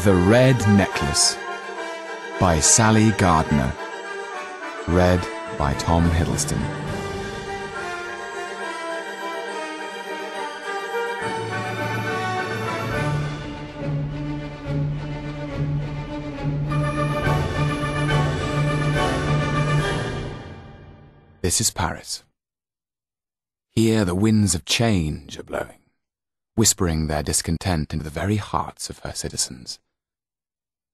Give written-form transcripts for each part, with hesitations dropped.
The Red Necklace by Sally Gardner. Read by Tom Hiddleston. This is Paris. Here the winds of change are blowing, whispering their discontent into the very hearts of her citizens.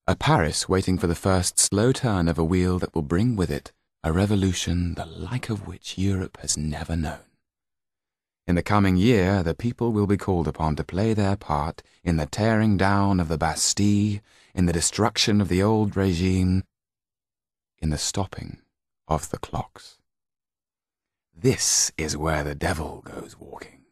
A Paris waiting for the first slow turn of a wheel that will bring with it a revolution the like of which Europe has never known. In the coming year, the people will be called upon to play their part in the tearing down of the Bastille, in the destruction of the old regime, in the stopping of the clocks. This is where the devil goes walking,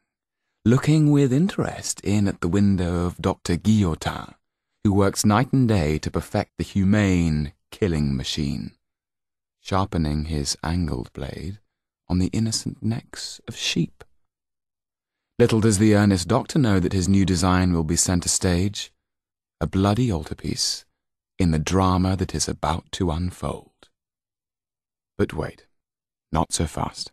looking with interest in at the window of Dr. Guillotin, who works night and day to perfect the humane killing machine, sharpening his angled blade on the innocent necks of sheep. Little does the earnest doctor know that his new design will be centre stage, a bloody altarpiece in the drama that is about to unfold. But wait, not so fast.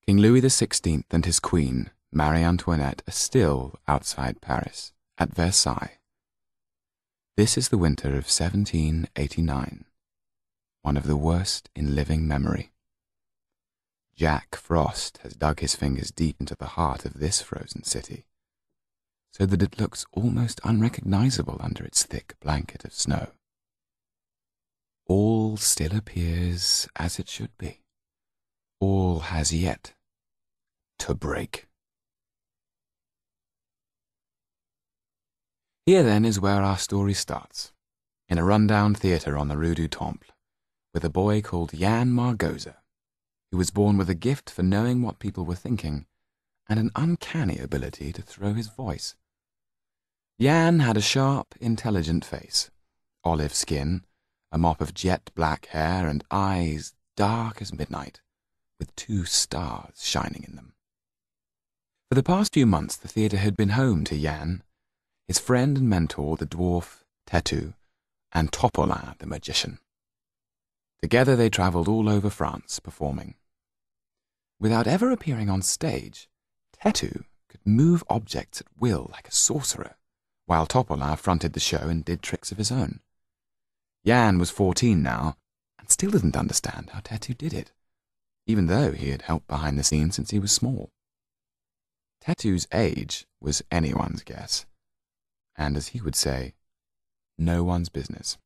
King Louis XVI and his queen, Marie Antoinette, are still outside Paris, at Versailles. This is the winter of 1789, one of the worst in living memory. Jack Frost has dug his fingers deep into the heart of this frozen city, so that it looks almost unrecognizable under its thick blanket of snow. All still appears as it should be. All has yet to break. Here then is where our story starts, in a rundown theatre on the Rue du Temple, with a boy called Jan Margoza, who was born with a gift for knowing what people were thinking and an uncanny ability to throw his voice. Jan had a sharp, intelligent face, olive skin, a mop of jet black hair, and eyes dark as midnight, with 2 stars shining in them. For the past few months the theatre had been home to Jan, his friend and mentor the dwarf Tetu, and Topolin the magician. Together they travelled all over France performing. Without ever appearing on stage, Tetu could move objects at will like a sorcerer, while Topolin fronted the show and did tricks of his own. Jan was 14 now, and still didn't understand how Tetu did it, even though he had helped behind the scenes since he was small. Tetu's age was anyone's guess, and as he would say, no one's business.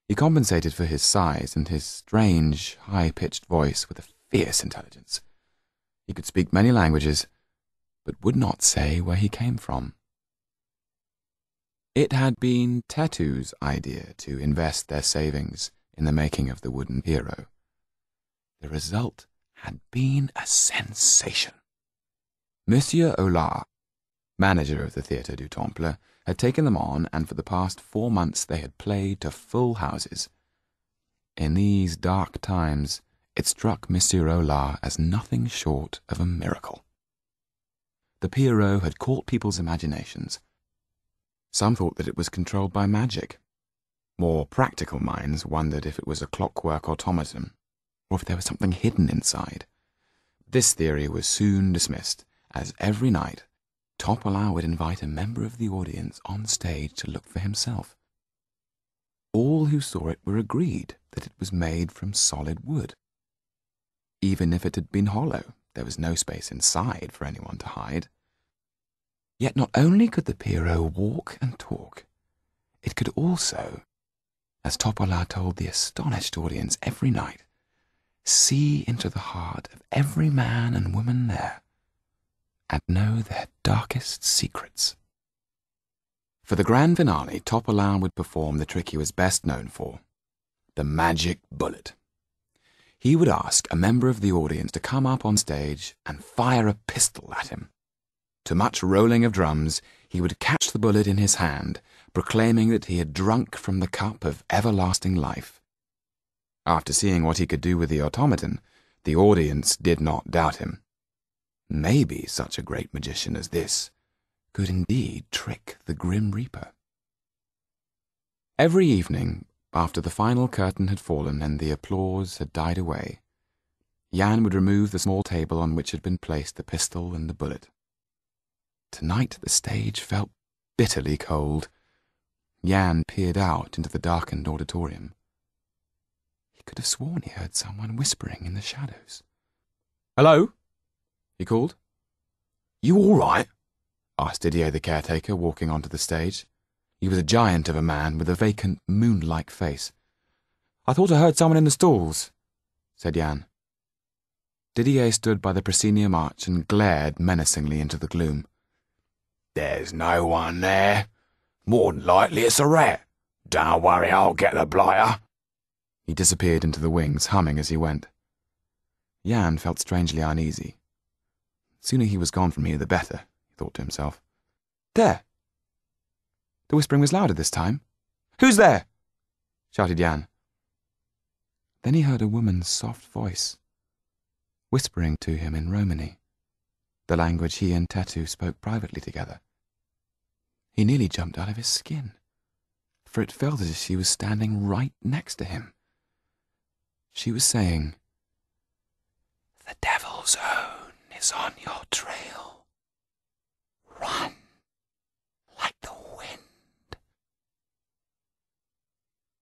He compensated for his size and his strange, high-pitched voice with a fierce intelligence. He could speak many languages, but would not say where he came from. It had been Tetu's idea to invest their savings in the making of the wooden hero. The result had been a sensation. Monsieur Hollart, manager of the Théâtre du Temple, had taken them on, and for the past 4 months they had played to full houses. In these dark times, it struck Monsieur Hollart as nothing short of a miracle. The Pierrot had caught people's imaginations. Some thought that it was controlled by magic. More practical minds wondered if it was a clockwork automaton, or if there was something hidden inside. This theory was soon dismissed, as every night Topolin would invite a member of the audience on stage to look for himself. All who saw it were agreed that it was made from solid wood. Even if it had been hollow, there was no space inside for anyone to hide. Yet not only could the Pierrot walk and talk, it could also, as Topolin told the astonished audience every night, see into the heart of every man and woman there, and know their darkest secrets. For the grand finale, Topolin would perform the trick he was best known for, the magic bullet. He would ask a member of the audience to come up on stage and fire a pistol at him. To much rolling of drums, he would catch the bullet in his hand, proclaiming that he had drunk from the cup of everlasting life. After seeing what he could do with the automaton, the audience did not doubt him. Maybe such a great magician as this could indeed trick the Grim Reaper. Every evening, after the final curtain had fallen and the applause had died away, Jan would remove the small table on which had been placed the pistol and the bullet. Tonight the stage felt bitterly cold. Jan peered out into the darkened auditorium. He could have sworn he heard someone whispering in the shadows. "Hello?" he called. "You all right?" asked Didier the caretaker, walking onto the stage. He was a giant of a man with a vacant, moon-like face. "I thought I heard someone in the stalls," said Jan. Didier stood by the proscenium arch and glared menacingly into the gloom. "There's no one there. More than likely it's a rat. Don't worry, I'll get the blighter." He disappeared into the wings, humming as he went. Jan felt strangely uneasy. The sooner he was gone from here, the better, he thought to himself. "There!" The whispering was louder this time. "Who's there?" shouted Jan. Then he heard a woman's soft voice, whispering to him in Romany, the language he and Tetu spoke privately together. He nearly jumped out of his skin, for it felt as if she was standing right next to him. She was saying, "The devil's own is on your trail."